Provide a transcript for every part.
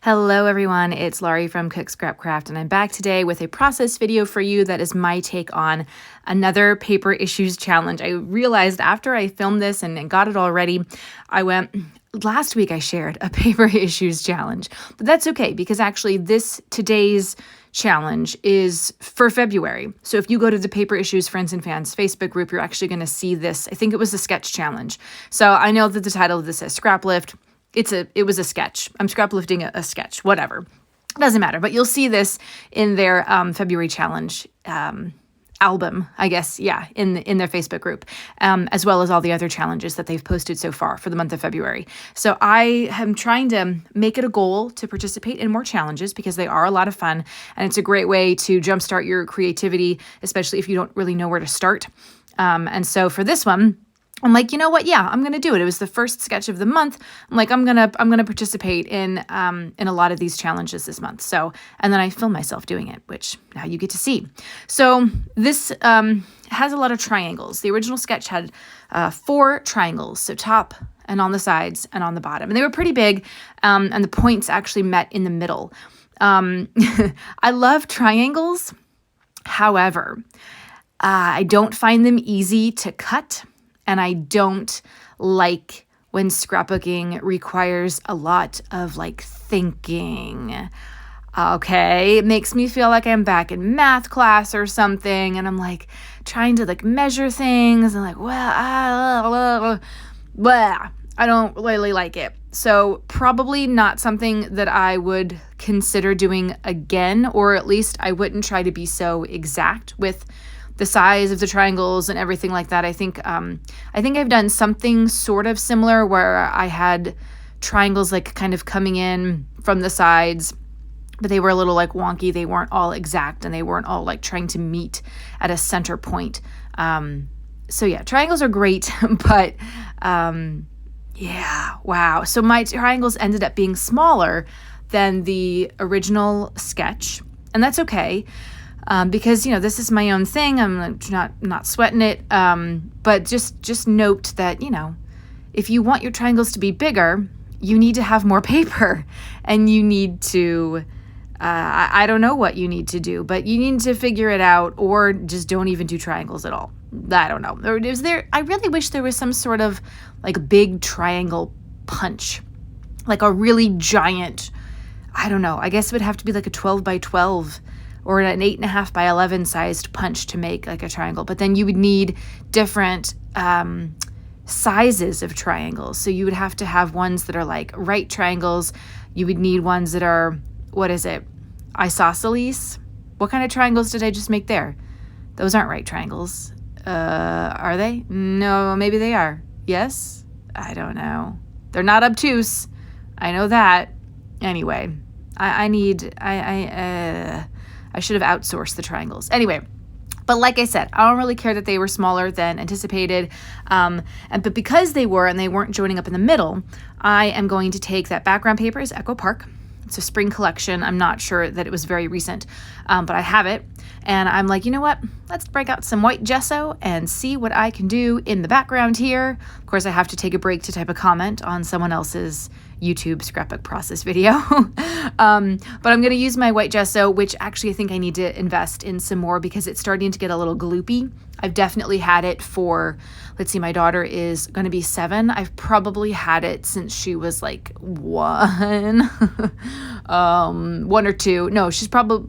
Hello everyone, it's Laurie from Cook Scrap Craft, and I'm back today with a process video for you that is my take on another paper issues challenge. I realized after I filmed this and got it all ready, last week I shared a paper issues challenge, but that's okay because actually today's challenge is for February. So if you go to the Paper Issues Friends and Fans Facebook group, you're actually going to see this. I think it was a sketch challenge. So I know that the title of this says Scrap Lift. It was a sketch. I'm scrap lifting a sketch, whatever. It doesn't matter, but you'll see this in their February challenge album, I guess, in their Facebook group, as well as all the other challenges that they've posted so far for the month of February. So I am trying to make it a goal to participate in more challenges because they are a lot of fun, and it's a great way to jumpstart your creativity, especially if you don't really know where to start. And so for this one, I'm like, you know what? Yeah, I'm gonna do it. It was the first sketch of the month. I'm like, I'm gonna participate in a lot of these challenges this month. So, and then I film myself doing it, which now you get to see. So this has a lot of triangles. The original sketch had 4 triangles, so top and on the sides and on the bottom, and they were pretty big. And the points actually met in the middle. I love triangles. However, I don't find them easy to cut. And I don't like when scrapbooking requires a lot of thinking. Okay, it makes me feel like I'm back in math class or something, and I'm trying to measure things and I don't really like it. So probably not something that I would consider doing again, or at least I wouldn't try to be so exact with the size of the triangles and everything like that. I think I've done something sort of similar where I had triangles kind of coming in from the sides, but they were a little wonky. They weren't all exact, and they weren't all trying to meet at a center point. So yeah, triangles are great, but wow. So my triangles ended up being smaller than the original sketch, and that's okay. Because, this is my own thing. I'm not sweating it. But just note that, if you want your triangles to be bigger, you need to have more paper, and you need to, I don't know what you need to do, but you need to figure it out, or just don't even do triangles at all. I don't know. I really wish there was some sort of big triangle punch, a really giant, I don't know. I guess it would have to be a 12 by 12 or an 8.5 by 11 sized punch to make a triangle. But then you would need different sizes of triangles. So you would have to have ones that are right triangles. You would need ones that are, isosceles? What kind of triangles did I just make there? Those aren't right triangles. Are they? No, maybe they are. Yes? I don't know. They're not obtuse. I know that. Anyway, I should have outsourced the triangles. Anyway, but like I said, I don't really care that they were smaller than anticipated. But because they were, and they weren't joining up in the middle, I am going to take that background paper is Echo Park. It's a spring collection. I'm not sure that it was very recent, but I have it. And I'm like, you know what? Let's break out some white gesso and see what I can do in the background here. Of course, I have to take a break to type a comment on someone else's YouTube scrapbook process video. But I'm going to use my white gesso, which actually I think I need to invest in some more because it's starting to get a little gloopy. I've definitely had it for, my daughter is going to be 7. I've probably had it since she was 1, 1 or 2. No,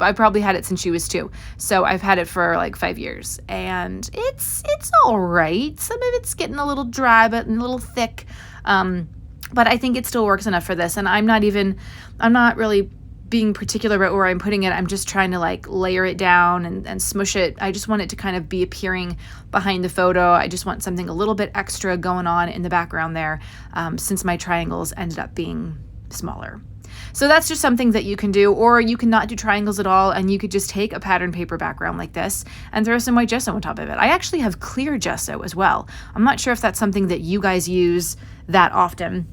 I probably had it since she was 2. So I've had it for 5 years, and it's all right. Some of it's getting a little dry, but a little thick. But I think it still works enough for this. And I'm not really being particular about where I'm putting it. I'm just trying to layer it down and smush it. I just want it to kind of be appearing behind the photo. I just want something a little bit extra going on in the background there, since my triangles ended up being smaller. So that's just something that you can do, or you can not do triangles at all, and you could just take a pattern paper background like this and throw some white gesso on top of it. I actually have clear gesso as well. I'm not sure if that's something that you guys use that often.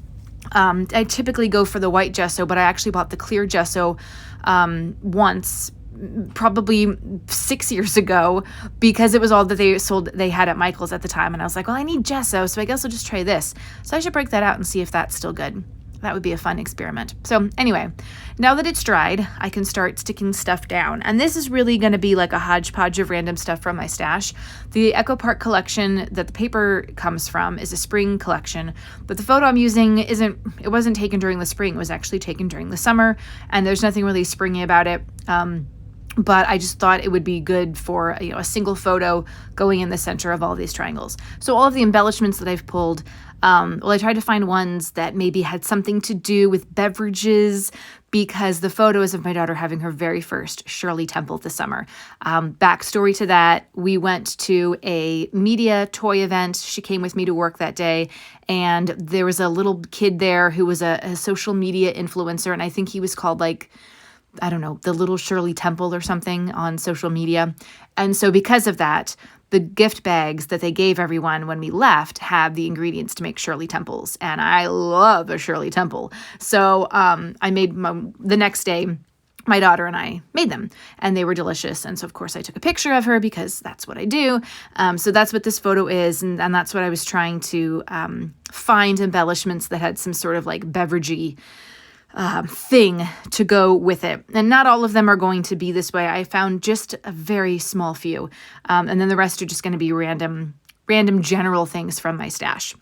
I typically go for the white gesso, but I actually bought the clear gesso once, probably 6 years ago, because it was all that they had at Michael's at the time. And I was like, well, I need gesso, so I guess I'll just try this. So I should break that out and see if that's still good. That would be a fun experiment. So anyway, now that it's dried, I can start sticking stuff down. And this is really going to be like a hodgepodge of random stuff from my stash. The Echo Park collection that the paper comes from is a spring collection, but the photo I'm using it wasn't taken during the spring. It was actually taken during the summer, and there's nothing really springy about it. But I just thought it would be good for a single photo going in the center of all these triangles. So all of the embellishments that I've pulled, I tried to find ones that maybe had something to do with beverages, because the photo is of my daughter having her very first Shirley Temple this summer. Backstory to that, we went to a media toy event. She came with me to work that day, and there was a little kid there who was a social media influencer, and I think he was called I don't know, the little Shirley Temple or something on social media. And so because of that, the gift bags that they gave everyone when we left had the ingredients to make Shirley Temples. And I love a Shirley Temple. So I made the next day, my daughter and I made them, and they were delicious. And so, of course, I took a picture of her because that's what I do. So that's what this photo is. And that's what I was trying to find embellishments that had some sort of beveragey thing to go with it. And not all of them are going to be this way. I found just a very small few. And then the rest are just going to be random general things from my stash.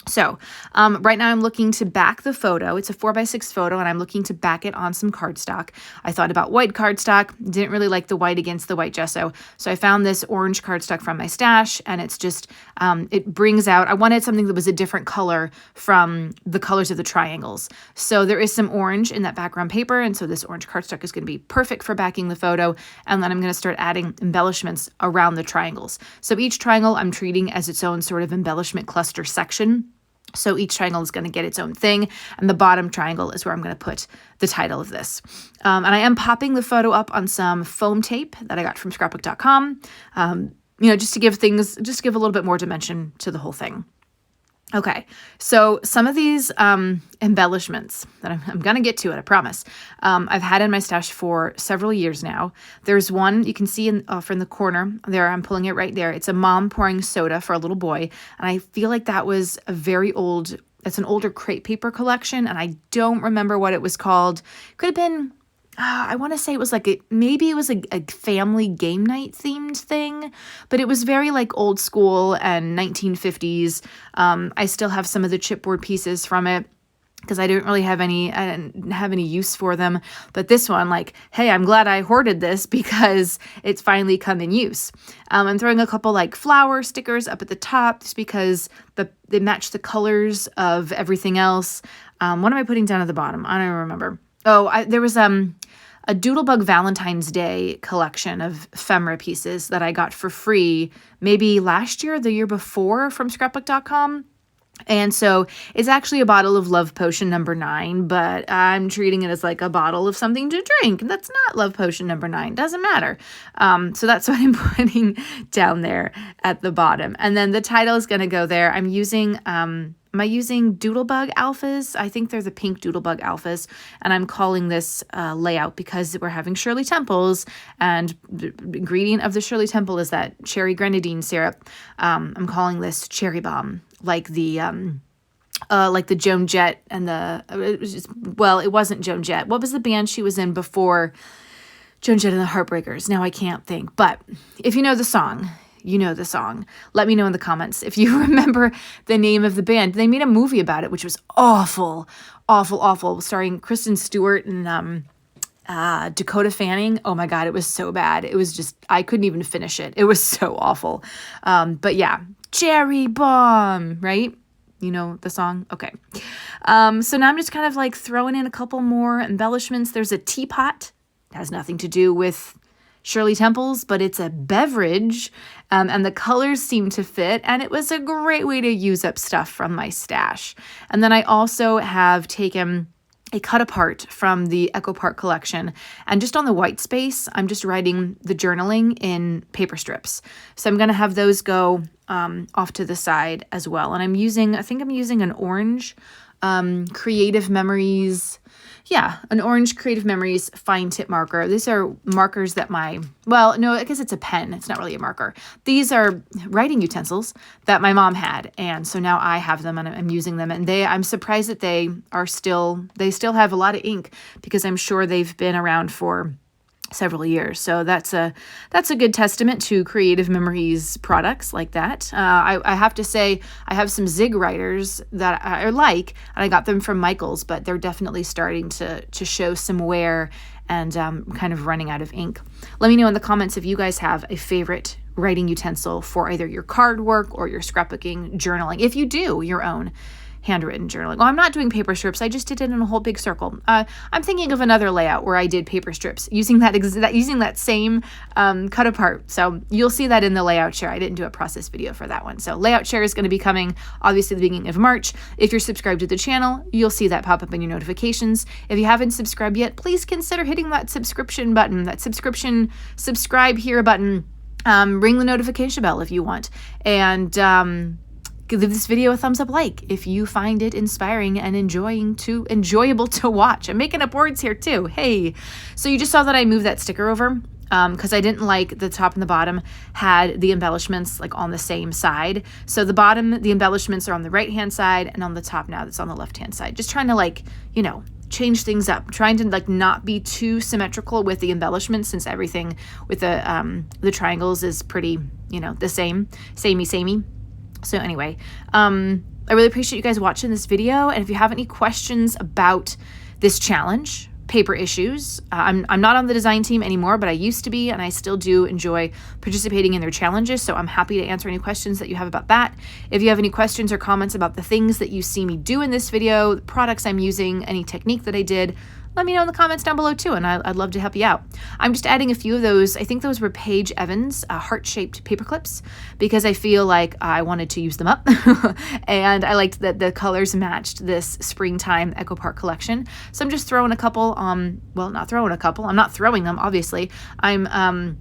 So right now I'm looking to back the photo. It's a 4x6 photo, and I'm looking to back it on some cardstock. I thought about white cardstock, didn't really like the white against the white gesso. So I found this orange cardstock from my stash, and it's just, it brings out, I wanted something that was a different color from the colors of the triangles. So there is some orange in that background paper, and so this orange cardstock is going to be perfect for backing the photo. And then I'm going to start adding embellishments around the triangles. So each triangle I'm treating as its own sort of embellishment cluster section. So each triangle is going to get its own thing, and the bottom triangle is where I'm going to put the title of this. And I am popping the photo up on some foam tape that I got from scrapbook.com, just to give a little bit more dimension to the whole thing. Okay, so some of these embellishments that I'm going to get to it, I promise, I've had in my stash for several years now. There's one you can see off in the corner there. I'm pulling it right there. It's a mom pouring soda for a little boy. And I feel like that was it's an older crepe paper collection, and I don't remember what it was called. Could have been, I want to say it was maybe it was a family game night themed thing, but it was very old school and 1950s. I still have some of the chipboard pieces from it because I didn't have any use for them. But this one, hey, I'm glad I hoarded this because it's finally come in use. I'm throwing a couple flower stickers up at the top just because they match the colors of everything else. What am I putting down at the bottom? I don't even remember. Oh, there was a Doodlebug Valentine's Day collection of ephemera pieces that I got for free maybe last year or the year before from scrapbook.com. And so it's actually a bottle of Love Potion number 9, but I'm treating it as a bottle of something to drink. That's not Love Potion number 9. Doesn't matter. So that's what I'm putting down there at the bottom. And then the title is going to go there. I'm using... Am I using Doodlebug Alphas? I think they're the pink Doodlebug Alphas, and I'm calling this layout because we're having Shirley Temples, and the ingredient of the Shirley Temple is that cherry grenadine syrup. I'm calling this Cherry Bomb, like the Joan Jett and it wasn't Joan Jett. What was the band she was in before Joan Jett and the Heartbreakers? Now I can't think, but if you know the song, you know the song. Let me know in the comments if you remember the name of the band. They made a movie about it, which was awful, starring Kristen Stewart and Dakota Fanning. Oh my God, it was so bad. It was just, I couldn't even finish it. It was so awful. But yeah, Cherry Bomb, right? You know the song? Okay. So now I'm just kind of throwing in a couple more embellishments. There's a teapot. It has nothing to do with Shirley Temples, but it's a beverage, and the colors seem to fit, and it was a great way to use up stuff from my stash. And then I also have taken a cut apart from the Echo Park collection, and just on the white space, I'm just writing the journaling in paper strips. So I'm going to have those go off to the side as well. And I think I'm using an orange Creative Memories. Yeah, an orange Creative Memories fine tip marker. These are markers that well, no, I guess it's a pen. It's not really a marker. These are writing utensils that my mom had. And so now I have them and I'm using them. And I'm surprised that they still have a lot of ink, because I'm sure they've been around for several years. So that's a good testament to Creative Memories products like that. I have to say, I have some Zig writers that I like, and I got them from Michaels, but they're definitely starting to show some wear and kind of running out of ink. Let me know in the comments if you guys have a favorite writing utensil for either your card work or your scrapbooking, journaling, if you do your own handwritten journaling. Well, I'm not doing paper strips. I just did it in a whole big circle. I'm thinking of another layout where I did paper strips using that same cut apart. So you'll see that in the layout share. I didn't do a process video for that one. So layout share is going to be coming obviously the beginning of March. If you're subscribed to the channel, you'll see that pop up in your notifications. If you haven't subscribed yet, please consider hitting that subscription button, subscribe here button. Ring the notification bell if you want. And give this video a thumbs up like if you find it inspiring and enjoyable to watch. I'm making up words here too. Hey, so you just saw that I moved that sticker over because I didn't like the top and the bottom had the embellishments like on the same side. So the bottom, the embellishments are on the right-hand side, and on the top now it's on the left-hand side. Just trying to change things up, trying to not be too symmetrical with the embellishments, since everything with the triangles is pretty, the samey. So anyway, I really appreciate you guys watching this video. And if you have any questions about this challenge, paper issues, I'm not on the design team anymore, but I used to be, and I still do enjoy participating in their challenges. So I'm happy to answer any questions that you have about that. If you have any questions or comments about the things that you see me do in this video, the products I'm using, any technique that I did, let me know in the comments down below too, and I'd love to help you out. I'm just adding a few of those. I think those were Paige Evans heart-shaped paper clips, because I feel like I wanted to use them up, and I liked that the colors matched this springtime Echo Park collection. So I'm just throwing a couple. Well, not throwing a couple. I'm not throwing them, obviously. I'm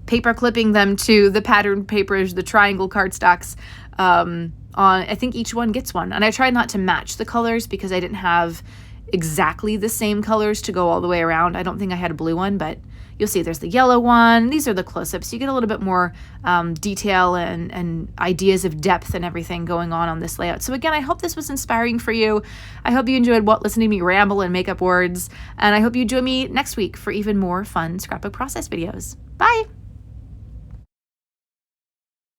paper clipping them to the patterned papers, the triangle cardstocks. I think each one gets one, and I tried not to match the colors because I didn't have exactly the same colors to go all the way around. I don't think I had a blue one, but you'll see there's the yellow one. These are the close-ups. You get a little bit more detail and ideas of depth and everything going on this layout. So again, I hope this was inspiring for you. I hope you enjoyed listening to me ramble and make up words, and I hope you join me next week for even more fun scrapbook process videos. Bye!